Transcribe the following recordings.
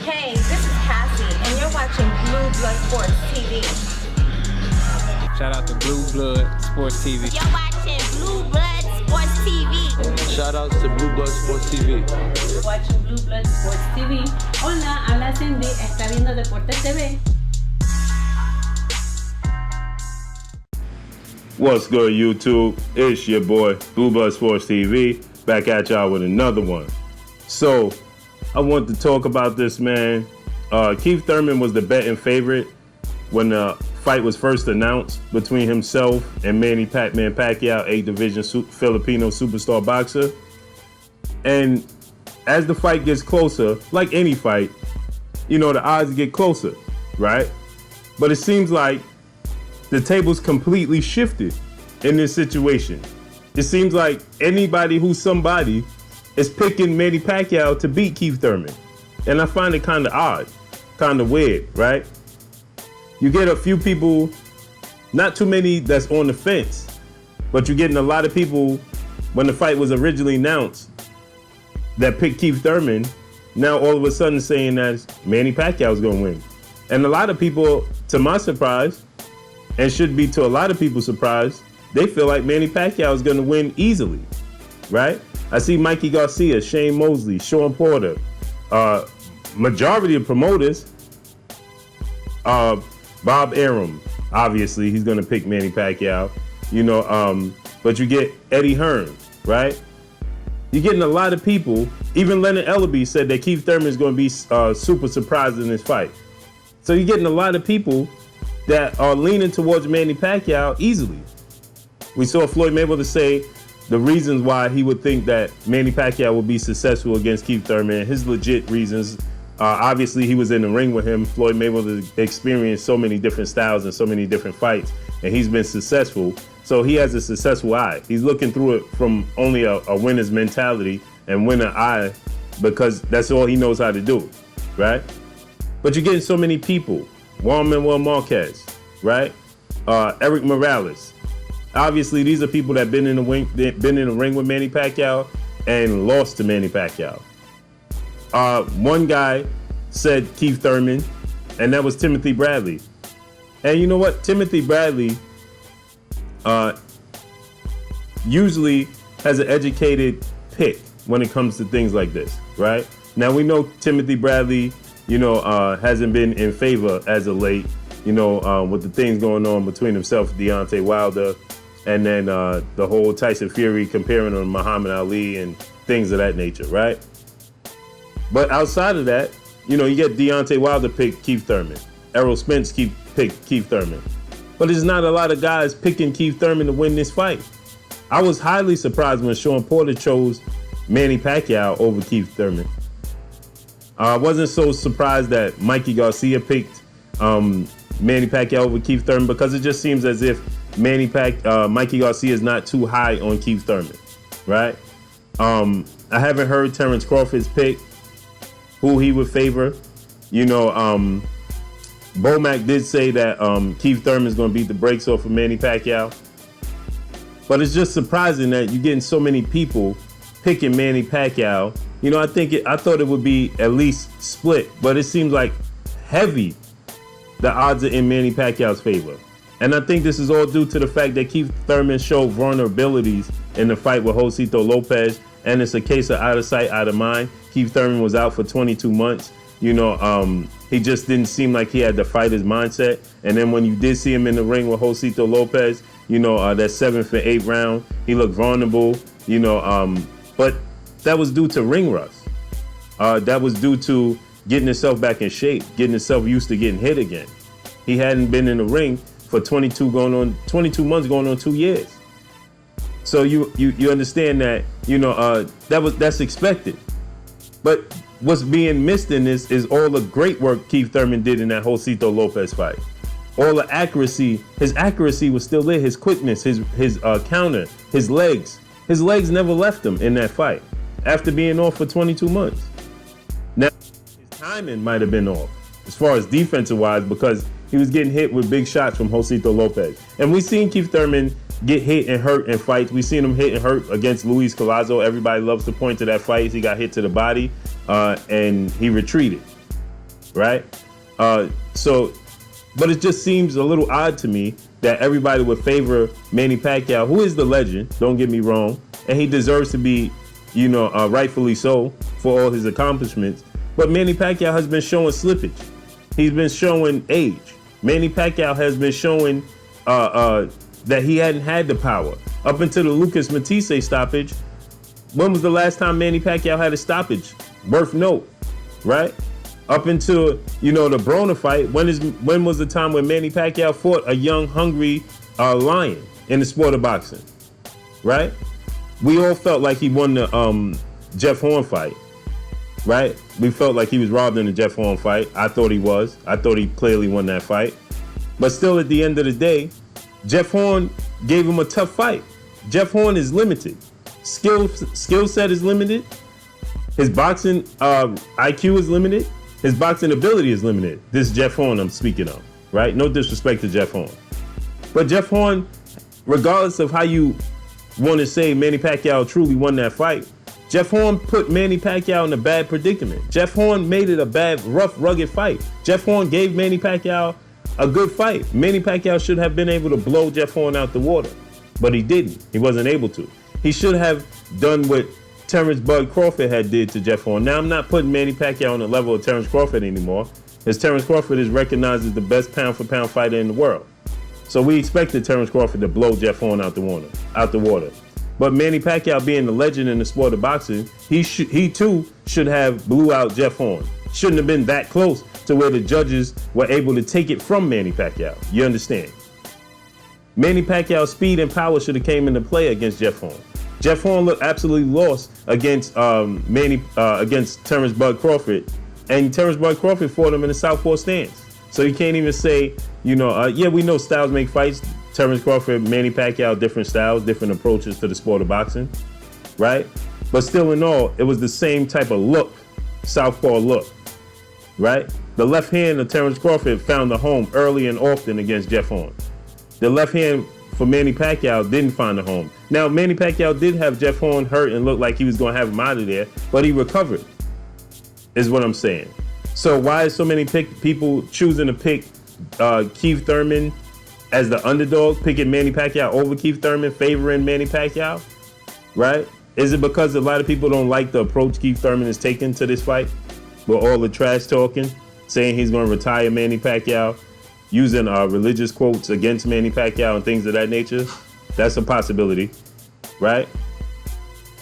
Hey, this is Cassie, and you're watching Blue Blood Sports TV. Shout out to Blue Blood Sports TV. You're watching Blue Blood Sports TV. Shout outs to Blue Blood Sports TV. You're watching Blue Blood Sports TV. Hola, habla Cindy, está viendo Deportes TV. What's good, YouTube? It's your boy, Blue Blood Sports TV, back at y'all with another one. So, I want to talk about this, man. Keith Thurman was the betting favorite when the fight was first announced between himself and Manny "Pac-Man" Pacquiao, 8 division Filipino superstar boxer. And as the fight gets closer, like any fight, you know, the odds get closer, right? But it seems like the tables completely shifted in this situation. It seems like anybody who's somebody is picking Manny Pacquiao to beat Keith Thurman. And I find it kind of odd, kind of weird, right? You get a few people, not too many that's on the fence, but you're getting a lot of people when the fight was originally announced that picked Keith Thurman, now all of a sudden saying that Manny Pacquiao is going to win. And a lot of people, to my surprise, and should be to a lot of people's surprise, they feel like Manny Pacquiao is going to win easily, right? I see Mikey Garcia, Shane Mosley, Sean Porter, majority of promoters, Bob Arum, obviously he's going to pick Manny Pacquiao, you know, but you get Eddie Hearn, right? You're getting a lot of people. Even Leonard Ellaby said that Keith Thurman is going to be super surprised in this fight. So you're getting a lot of people that are leaning towards Manny Pacquiao easily. We saw Floyd Mayweather say the reasons why he would think that Manny Pacquiao will be successful against Keith Thurman, his legit reasons. Obviously, he was in the ring with him. Floyd Mayweather experienced so many different styles and so many different fights, and he's been successful. So he has a successful eye. He's looking through it from only a winner's mentality and winner eye, because that's all he knows how to do, right? But you're getting so many people. Juan Manuel Marquez, right? Eric Morales. Obviously, these are people that been in the ring with Manny Pacquiao and lost to Manny Pacquiao. One guy said Keith Thurman, and that was Timothy Bradley. And you know what? Timothy Bradley usually has an educated pick when it comes to things like this, right? Now, we know Timothy Bradley, you know, hasn't been in favor as of late, you know, with the things going on between himself and Deontay Wilder, and then the whole Tyson Fury comparing him to Muhammad Ali and things of that nature, right? But outside of that, you know, you get Deontay Wilder pick Keith Thurman. Errol Spence pick Keith Thurman. But there's not a lot of guys picking Keith Thurman to win this fight. I was highly surprised when Sean Porter chose Manny Pacquiao over Keith Thurman. I wasn't so surprised that Mikey Garcia picked Manny Pacquiao over Keith Thurman, because it just seems as if Mikey Garcia is not too high on Keith Thurman, right? I haven't heard Terrence Crawford's pick, who he would favor. You know, Bomac did say that Keith Thurman is going to beat the brakes off of Manny Pacquiao. But it's just surprising that you're getting so many people picking Manny Pacquiao. You know, I thought it would be at least split, but it seems like heavy the odds are in Manny Pacquiao's favor. And I think this is all due to the fact that Keith Thurman showed vulnerabilities in the fight with Josito Lopez, and it's a case of out of sight, out of mind. Keith Thurman was out for 22 months. You know, he just didn't seem like he had the fighter's mindset. And then when you did see him in the ring with Josito Lopez, you know, that 7th and 8th round, he looked vulnerable, you know, but that was due to ring rust. That was due to getting himself back in shape, getting himself used to getting hit again. He hadn't been in the ring for 22 months going on 2 years. So you understand that, you know, that's expected. But what's being missed in this is all the great work Keith Thurman did in that Josito Lopez fight. All the accuracy, his accuracy was still there, his quickness, his counter, his legs. His legs never left him in that fight after being off for 22 months. Now, his timing might have been off as far as defensive-wise, because he was getting hit with big shots from Josito Lopez. And we've seen Keith Thurman get hit and hurt in fights. We've seen him hit and hurt against Luis Collazo. Everybody loves to point to that fight. He got hit to the body and he retreated. right? But it just seems a little odd to me that everybody would favor Manny Pacquiao, who is the legend, don't get me wrong, and he deserves to be, rightfully so for all his accomplishments. But Manny Pacquiao has been showing slippage. He's been showing age. Manny Pacquiao has been showing that he hadn't had the power. Up until the Lucas Matisse stoppage, when was the last time Manny Pacquiao had a stoppage worth note, right? Up until, the Broner fight, when was the time when Manny Pacquiao fought a young, hungry lion in the sport of boxing, right? We all felt like he won the Jeff Horn fight, right? We felt like he was robbed in the Jeff Horn fight. I thought he was. I thought he clearly won that fight. But still, at the end of the day, Jeff Horn gave him a tough fight. Jeff Horn is limited. Skill set is limited. His boxing IQ is limited. His boxing ability is limited. This is Jeff Horn I'm speaking of, right? No disrespect to Jeff Horn. But Jeff Horn, regardless of how you want to say Manny Pacquiao truly won that fight, Jeff Horn put Manny Pacquiao in a bad predicament. Jeff Horn made it a bad, rough, rugged fight. Jeff Horn gave Manny Pacquiao a good fight. Manny Pacquiao should have been able to blow Jeff Horn out the water, but he didn't. He wasn't able to. He should have done what Terrence Bud Crawford had did to Jeff Horn. Now, I'm not putting Manny Pacquiao on the level of Terrence Crawford anymore, as Terrence Crawford is recognized as the best pound-for-pound fighter in the world. So we expected Terrence Crawford to blow Jeff Horn out the water. But Manny Pacquiao, being the legend in the sport of boxing, he too should have blew out Jeff Horn. Shouldn't have been that close to where the judges were able to take it from Manny Pacquiao. You understand? Manny Pacquiao's speed and power should have came into play against Jeff Horn. Jeff Horn looked absolutely lost against against Terrence Bud Crawford, and Terrence Bud Crawford fought him in the southpaw stance. So you can't even say, we know styles make fights. Terrence Crawford, Manny Pacquiao, different styles, different approaches to the sport of boxing, right? But still in all, it was the same type of look, southpaw look, right? The left hand of Terrence Crawford found a home early and often against Jeff Horn. The left hand for Manny Pacquiao didn't find a home. Now, Manny Pacquiao did have Jeff Horn hurt and looked like he was going to have him out of there, but he recovered, is what I'm saying. So why is so many people choosing to pick Keith Thurman as the underdog, picking Manny Pacquiao over Keith Thurman, favoring Manny Pacquiao, right? Is it because a lot of people don't like the approach Keith Thurman is taking to this fight, with all the trash talking, saying he's going to retire Manny Pacquiao, using religious quotes against Manny Pacquiao and things of that nature? That's a possibility, right?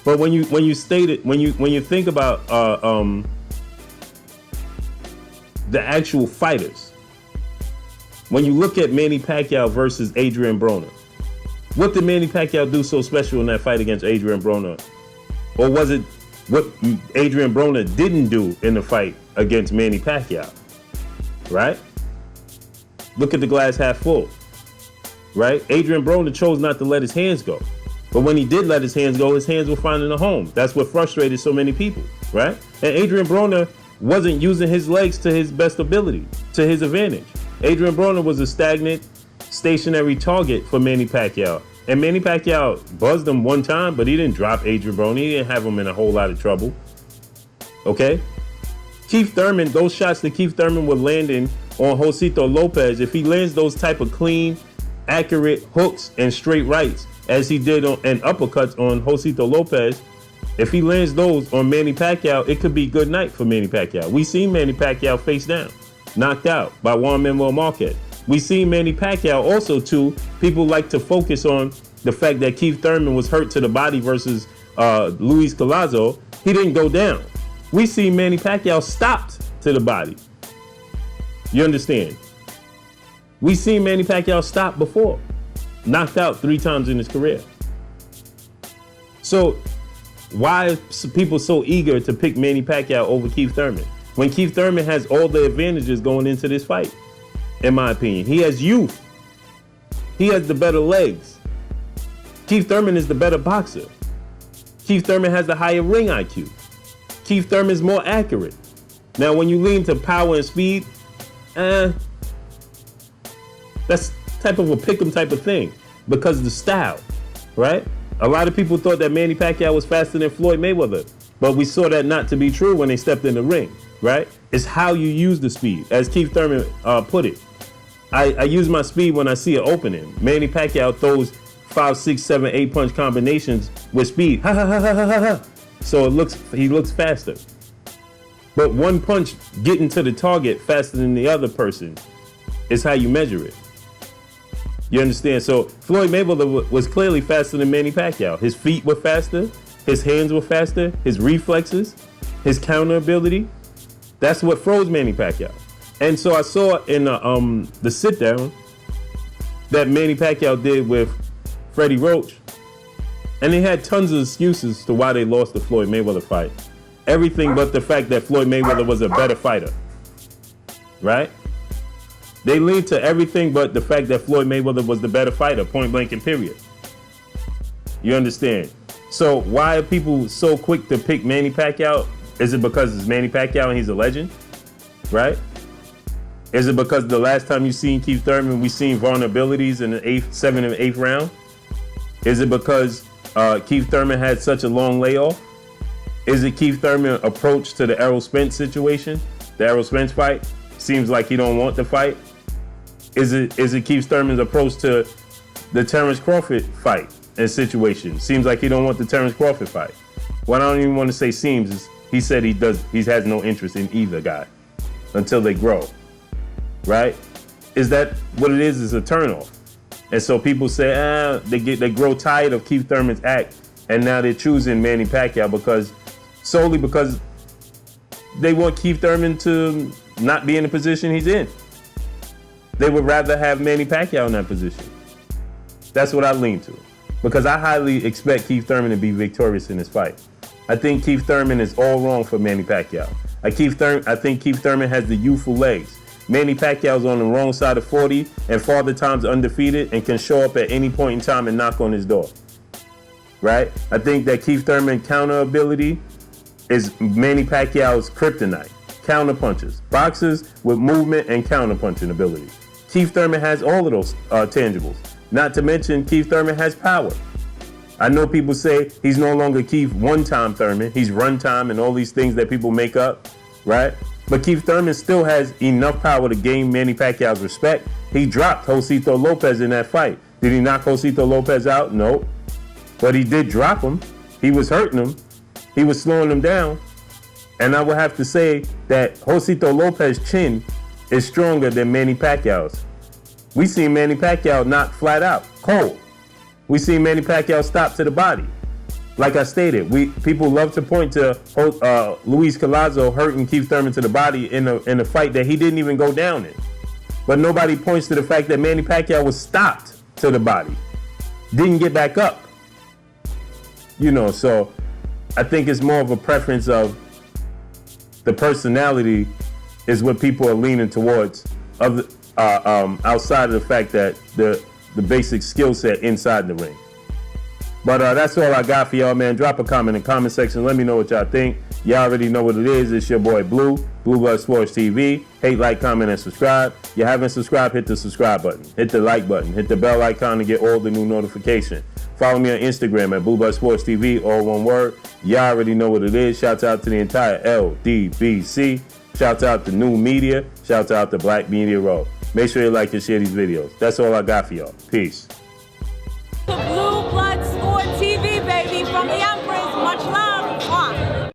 But when you think about the actual fighters, when you look at Manny Pacquiao versus Adrian Broner, what did Manny Pacquiao do so special in that fight against Adrian Broner? Or was it what Adrian Broner didn't do in the fight against Manny Pacquiao, right? Look at the glass half full, right? Adrian Broner chose not to let his hands go. But when he did let his hands go, his hands were finding a home. That's what frustrated so many people, right? And Adrian Broner wasn't using his legs to his best ability, to his advantage. Adrian Broner was a stagnant, stationary target for Manny Pacquiao. And Manny Pacquiao buzzed him one time, but he didn't drop Adrian Broner. He didn't have him in a whole lot of trouble, okay? Keith Thurman, those shots that Keith Thurman was landing on Josito Lopez, if he lands those type of clean, accurate hooks and straight rights, as he did and uppercuts on Josito Lopez, if he lands those on Manny Pacquiao, it could be good night for Manny Pacquiao. We seen Manny Pacquiao face down, knocked out by Juan Manuel Marquez. We seen Manny Pacquiao also too. People like to focus on the fact that Keith Thurman was hurt to the body versus Luis Collazo. He didn't go down. We see Manny Pacquiao stopped to the body. You understand? We seen Manny Pacquiao stop before, knocked out 3 times in his career. So why are people so eager to pick Manny Pacquiao over Keith Thurman when Keith Thurman has all the advantages going into this fight? In my opinion, he has youth. He has the better legs. Keith Thurman is the better boxer. Keith Thurman has the higher ring IQ. Keith Thurman is more accurate. Now, when you lean to power and speed, that's type of a pick'em type of thing because of the style, right? A lot of people thought that Manny Pacquiao was faster than Floyd Mayweather, but we saw that not to be true when they stepped in the ring. right? It's how you use the speed. As Keith Thurman put it, I use my speed when I see an opening. Manny Pacquiao throws 5, 6, 7, 8 punch combinations with speed. Ha ha ha ha ha ha. So he looks faster. But one punch getting to the target faster than the other person is how you measure it. You understand? So Floyd Mayweather was clearly faster than Manny Pacquiao. His feet were faster, his hands were faster, his reflexes, his counter ability. That's what froze Manny Pacquiao. And so I saw in the sit down that Manny Pacquiao did with Freddie Roach, and they had tons of excuses to why they lost the Floyd Mayweather fight. Everything but the fact that Floyd Mayweather was a better fighter, right? They leaned to everything but the fact that Floyd Mayweather was the better fighter, point blank and period. You understand? So why are people so quick to pick Manny Pacquiao? Is it because it's Manny Pacquiao and he's a legend, right? Is it because the last time you seen Keith Thurman, we seen vulnerabilities in the 7th and 8th round? Is it because Keith Thurman had such a long layoff? Is it Keith Thurman's approach to the Errol Spence situation, the Errol Spence fight? Seems like he don't want the fight. Is it Keith Thurman's approach to the Terrence Crawford fight and situation? Seems like he don't want the Terrence Crawford fight. What I don't even want to say seems is he said he has no interest in either guy until they grow. Right? Is that what it is? Is a turnoff. And so people say, they grow tired of Keith Thurman's act, and now they're choosing Manny Pacquiao solely because they want Keith Thurman to not be in the position he's in. They would rather have Manny Pacquiao in that position. That's what I lean to, because I highly expect Keith Thurman to be victorious in this fight. I think Keith Thurman is all wrong for Manny Pacquiao. I think Keith Thurman has the youthful legs. Manny Pacquiao's on the wrong side of 40 and Father Time's undefeated and can show up at any point in time and knock on his door. Right? I think that Keith Thurman's counter ability is Manny Pacquiao's kryptonite. Counter punches. Boxers with movement and counter punching ability. Keith Thurman has all of those tangibles. Not to mention Keith Thurman has power. I know people say he's no longer Keith one-time Thurman. He's run-time and all these things that people make up, right? But Keith Thurman still has enough power to gain Manny Pacquiao's respect. He dropped Josito Lopez in that fight. Did he knock Josito Lopez out? No. But he did drop him. He was hurting him. He was slowing him down. And I would have to say that Josito Lopez's chin is stronger than Manny Pacquiao's. We seen Manny Pacquiao knock flat out, cold. We seen Manny Pacquiao stop to the body. Like I stated, people love to point to Luis Collazo hurting Keith Thurman to the body in a fight that he didn't even go down in. But nobody points to the fact that Manny Pacquiao was stopped to the body, didn't get back up. You know, so I think it's more of a preference of the personality is what people are leaning towards, outside of the fact that the basic skill set inside the ring. But that's all I got for y'all, man. Drop a comment in the comment section. Let me know what y'all think. Y'all already know what it is. It's your boy Blue Blood Sports TV. Hate, like, comment, and subscribe. If you haven't subscribed, hit the subscribe button. Hit the like button. Hit the bell icon to get all the new notifications. Follow me on Instagram at Blood Sports TV, all one word. Y'all already know what it is. Shouts out to the entire LDBC. Shouts out to New Media. Shouts out to Black Media Row. Make sure you like and share these videos. That's all I got for y'all. Peace.